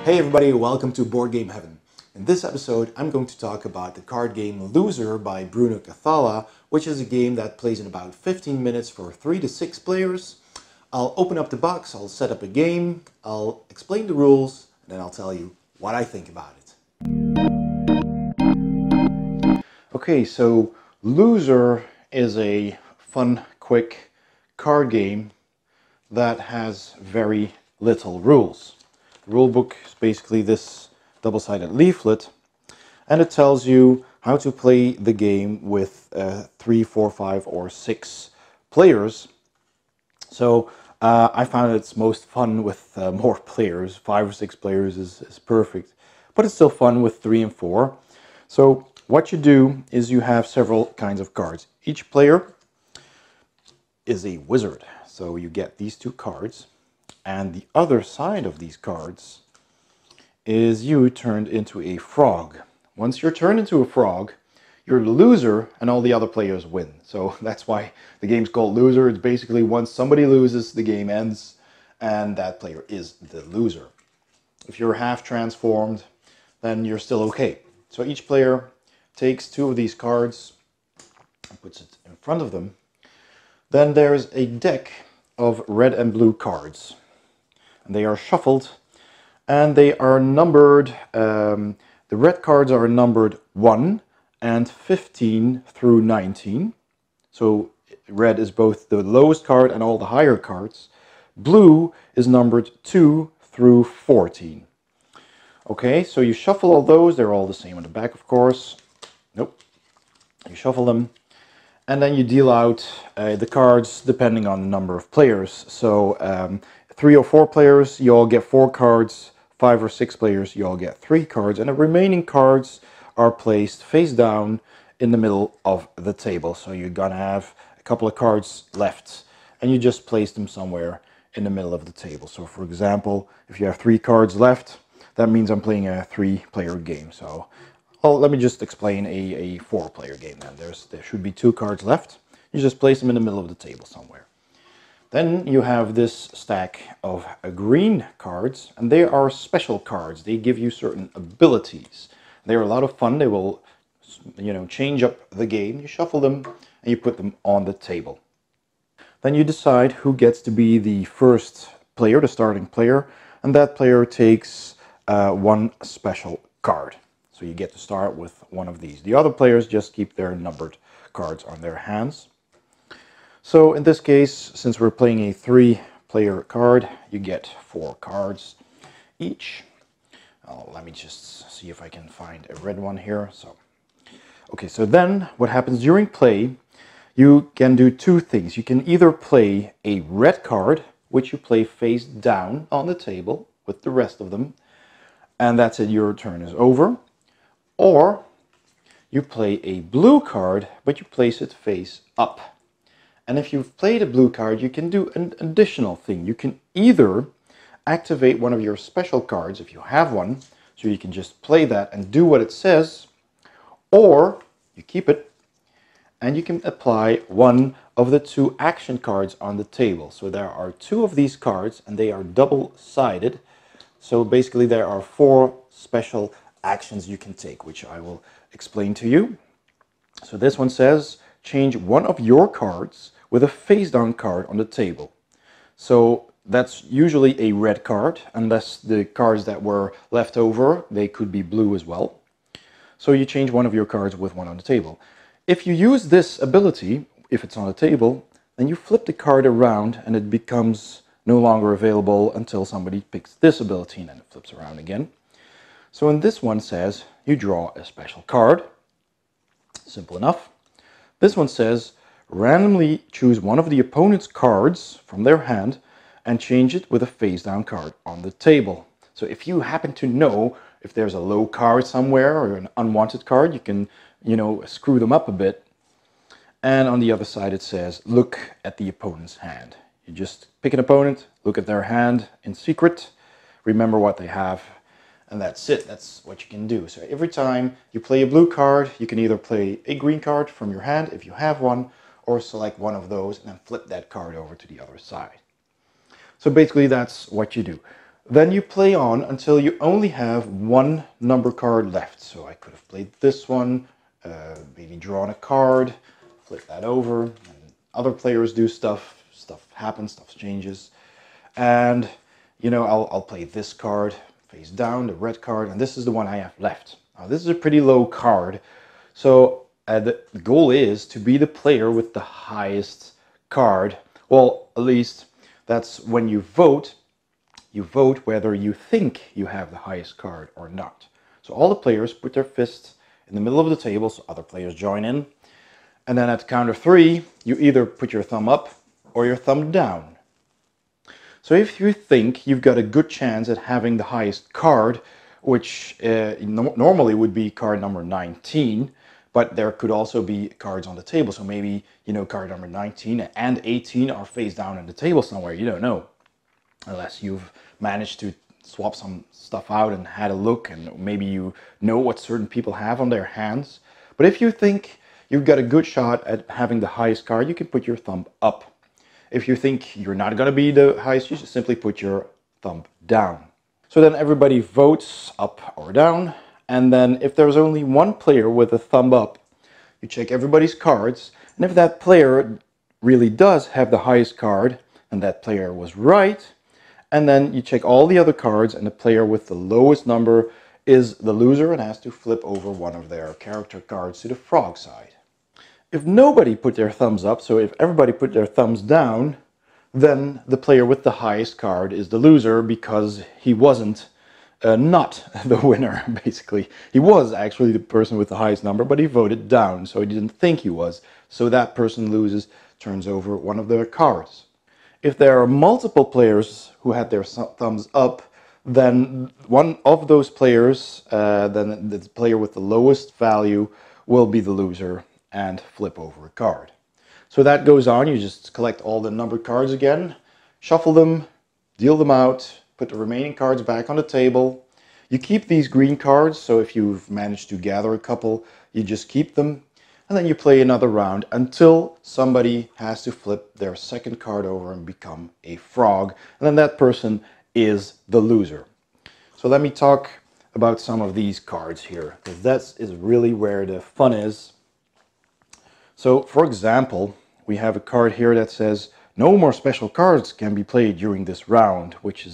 Hey everybody, welcome to Board Game Heaven. In this episode, I'm going to talk about the card game Loser by Bruno Cathala, which is a game that plays in about 15 minutes for 3 to 6 players. I'll open up the box, I'll set up a game, I'll explain the rules, and then I'll tell you what I think about it. Okay, so Loser is a fun, quick card game that has very little rules. The rule book is basically this double-sided leaflet, and it tells you how to play the game with 3, 4, 5, or 6 players. So I found it's most fun with more players. 5 or 6 players is perfect, but it's still fun with 3 and 4. So what you do is you have several kinds of cards. Each player is a wizard, so you get these 2 cards. And the other side of these cards is you turned into a frog. Once you're turned into a frog, you're the loser and all the other players win. So that's why the game's called Loser. It's basically once somebody loses, the game ends and that player is the loser. If you're half transformed, then you're still okay. So each player takes 2 of these cards and puts it in front of them. Then there's a deck of red and blue cards. And they are shuffled and they are numbered, the red cards are numbered 1 and 15 through 19. So red is both the lowest card and all the higher cards. Blue is numbered 2 through 14. Okay, so you shuffle all those, they're all the same on the back of course. Nope. You shuffle them. And then you deal out the cards depending on the number of players. So 3 or 4 players, you all get 4 cards. 5 or 6 players, you all get 3 cards. And the remaining cards are placed face down in the middle of the table. So you're gonna have a couple of cards left and you just place them somewhere in the middle of the table. So for example, if you have 3 cards left, that means I'm playing a 3-player game. So let me just explain a 4-player game then. There should be 2 cards left. You just place them in the middle of the table somewhere. Then you have this stack of green cards, and they are special cards. They give you certain abilities. They're a lot of fun. They will, change up the game. You shuffle them and you put them on the table. Then you decide who gets to be the first player, the starting player, and that player takes 1 special card. So you get to start with one of these. The other players just keep their numbered cards on their hands. So in this case, since we're playing a 3-player card, you get 4 cards each. Let me just see if I can find a red one here. Okay, so then what happens during play, you can do 2 things. You can either play a red card, which you play face down on the table with the rest of them, and that's it, your turn is over. Or you play a blue card, but you place it face up. And if you've played a blue card, you can do an additional thing. You can either activate one of your special cards, if you have one, so you can just play that and do what it says, or you keep it and you can apply one of the 2 action cards on the table. So there are 2 of these cards and they are double-sided. So basically there are 4 special actions you can take, which I will explain to you. So this one says, change one of your cards with a face down card on the table. So that's usually a red card, unless the cards that were left over, they could be blue as well. So you change one of your cards with one on the table. If you use this ability, if it's on the table, then you flip the card around and it becomes no longer available until somebody picks this ability, and then it flips around again. So in this one says, you draw a special card. Simple enough. This one says, randomly choose one of the opponent's cards from their hand and change it with a face down card on the table. So if you happen to know if there's a low card somewhere or an unwanted card, you can, screw them up a bit. And on the other side it says, look at the opponent's hand. You just pick an opponent, look at their hand in secret, remember what they have, and that's it. That's what you can do. So every time you play a blue card, you can either play a green card from your hand if you have one, or select one of those and then flip that card over to the other side. So basically that's what you do. Then you play on until you only have one number card left. So I could have played this one, maybe drawn a card, flip that over, and other players do stuff happens, stuff changes. And you know, I'll play this card face down, the red card, and this is the one I have left. Now this is a pretty low card, so the goal is to be the player with the highest card. Well, at least that's when you vote. You vote whether you think you have the highest card or not. So all the players put their fists in the middle of the table, so other players join in. And then at the count of 3, you either put your thumb up or your thumb down. So if you think you've got a good chance at having the highest card, which normally would be card number 19, but there could also be cards on the table. So maybe, you know, card number 19 and 18 are face down on the table somewhere. You don't know, unless you've managed to swap some stuff out and had a look, and maybe you know what certain people have on their hands. But if you think you've got a good shot at having the highest card, you can put your thumb up. If you think you're not going to be the highest, you should simply put your thumb down. So then everybody votes up or down, and then if there's only one player with a thumb up, you check everybody's cards, and if that player really does have the highest card, and that player was right, and then you check all the other cards, and the player with the lowest number is the loser and has to flip over one of their character cards to the frog side. If nobody put their thumbs up, so if everybody put their thumbs down, then the player with the highest card is the loser, because he wasn't not the winner, basically. He was actually the person with the highest number, but he voted down, so he didn't think he was. So that person loses, turns over one of their cards. If there are multiple players who had their thumbs up, then one of those players, then the player with the lowest value will be the loser and flip over a card. So that goes on. You just collect all the numbered cards again, shuffle them, deal them out, put the remaining cards back on the table. You keep these green cards, so if you've managed to gather a couple, you just keep them. And then you play another round until somebody has to flip their second card over and become a frog. And then that person is the loser. So let me talk about some of these cards here, because that is really where the fun is. So for example, we have a card here that says no more special cards can be played during this round, which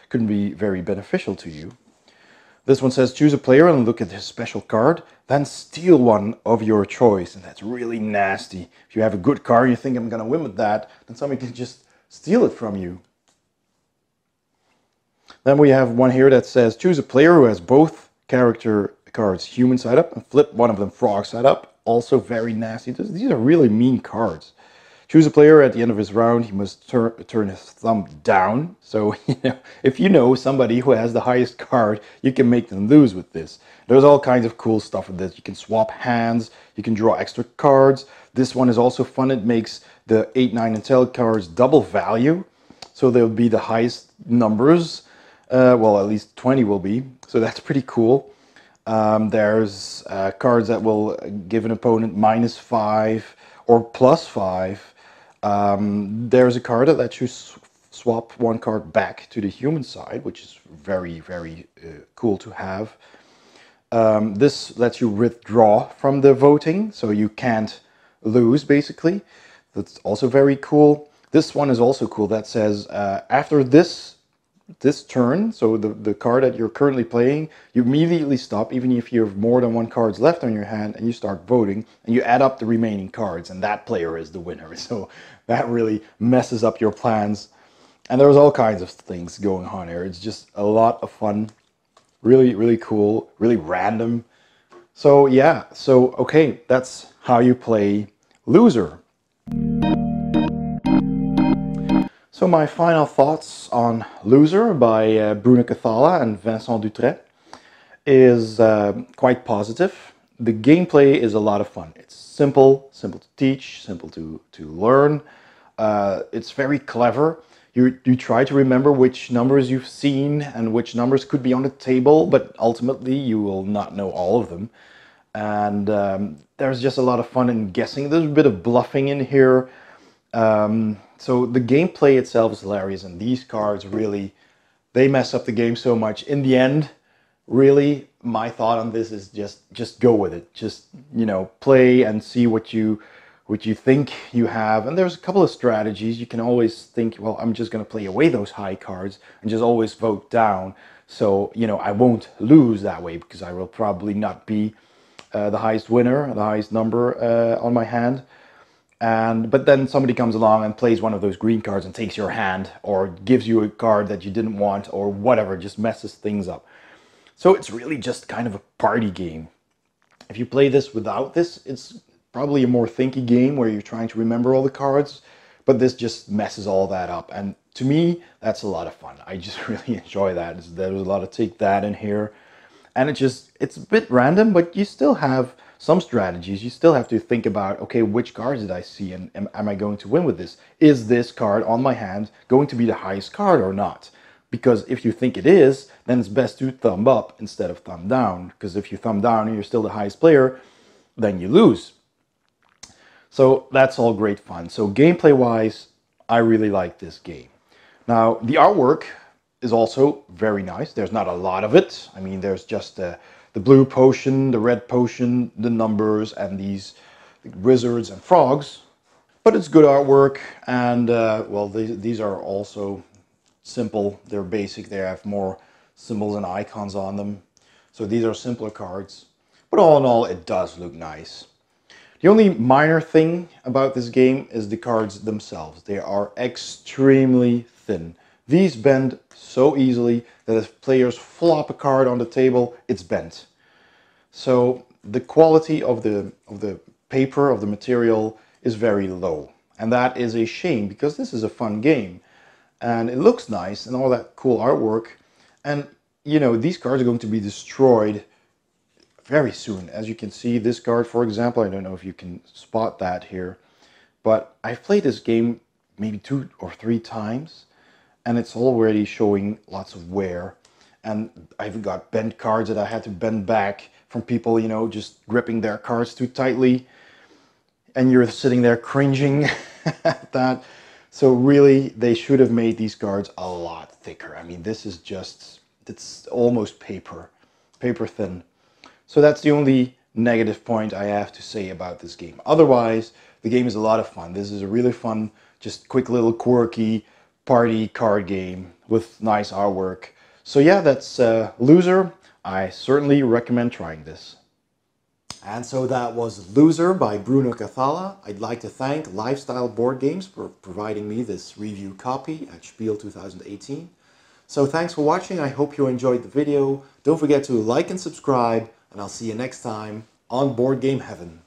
could be very beneficial to you. This one says choose a player and look at his special card, then steal one of your choice. And that's really nasty. If you have a good card and you think I'm going to win with that, then somebody can just steal it from you. Then we have one here that says choose a player who has both character cards human side up and flip one of them frog side up. Also very nasty. These are really mean cards. Choose a player at the end of his round. He must turn his thumb down. So, you know, if you know somebody who has the highest card, you can make them lose with this. There's all kinds of cool stuff with this. You can swap hands. You can draw extra cards. This one is also fun. It makes the 8, 9, and 10 cards double value. So they'll be the highest numbers. Well, at least 20 will be. So that's pretty cool. There's cards that will give an opponent -5 or +5. There's a card that lets you swap one card back to the human side, which is very, very cool to have. This lets you withdraw from the voting, so you can't lose, basically. That's also very cool. This one is also cool. That says after this turn, so the card that you're currently playing, you immediately stop, even if you have more than one card left on your hand, and you start voting, and you add up the remaining cards, and that player is the winner. So that really messes up your plans. And there's all kinds of things going on here. It's just a lot of fun. Really, really cool, really random. So yeah, so okay, that's how you play Loser. So my final thoughts on Loser by Bruno Cathala and Vincent Dutrait is quite positive. The gameplay is a lot of fun. It's simple to teach, simple to learn. It's very clever. You try to remember which numbers you've seen and which numbers could be on the table, but ultimately you will not know all of them. and there's just a lot of fun in guessing. There's a bit of bluffing in here. So the gameplay itself is hilarious, and these cards really, they mess up the game so much. In the end, really, my thought on this is just go with it. Just, you know, play and see what you think you have. And there's a couple of strategies. You can always think, well, I'm just going to play away those high cards and just always vote down. So, you know, I won't lose that way because I will probably not be the highest winner, the highest number on my hand. But then somebody comes along and plays one of those green cards and takes your hand or gives you a card that you didn't want or whatever, just messes things up. So it's really just kind of a party game. If you play this without this, it's probably a more thinky game where you're trying to remember all the cards, but this just messes all that up. And to me, that's a lot of fun. I just really enjoy that. There's a lot of take that in here. And it's a bit random, but you still have some strategies. You still have to think about, okay, which cards did I see and am I going to win with this? Is this card on my hand going to be the highest card or not? Because if you think it is, then it's best to thumb up instead of thumb down. Because if you thumb down and you're still the highest player, then you lose. So that's all great fun. So gameplay wise, I really like this game. Now the artwork is also very nice. There's not a lot of it. I mean, there's just the blue potion, the red potion, the numbers, and these wizards and frogs. But it's good artwork, and well, these are also simple. They're basic. They have more symbols and icons on them. So these are simpler cards. But all in all, it does look nice. The only minor thing about this game is the cards themselves. They are extremely thin. These bend so easily that if players flop a card on the table, it's bent. So the quality of the paper, of the material, is very low. And that is a shame because this is a fun game. And it looks nice and all that cool artwork. And, you know, these cards are going to be destroyed very soon. As you can see, this card, for example, I don't know if you can spot that here, but I've played this game maybe 2 or 3 times, and it's already showing lots of wear. And I've got bent cards that I had to bend back from people, you know, just gripping their cards too tightly. And you're sitting there cringing at that. So really, they should have made these cards a lot thicker. I mean, this is just, it's almost paper thin. So that's the only negative point I have to say about this game. Otherwise, the game is a lot of fun. This is a really fun, just quick little quirky party card game with nice artwork. So yeah, that's Loser. I certainly recommend trying this. And so that was Loser by Bruno Cathala. I'd like to thank Lifestyle Boardgames for providing me this review copy at Spiel 2018. So thanks for watching. I hope you enjoyed the video. Don't forget to like and subscribe, and I'll see you next time on Board Game Heaven.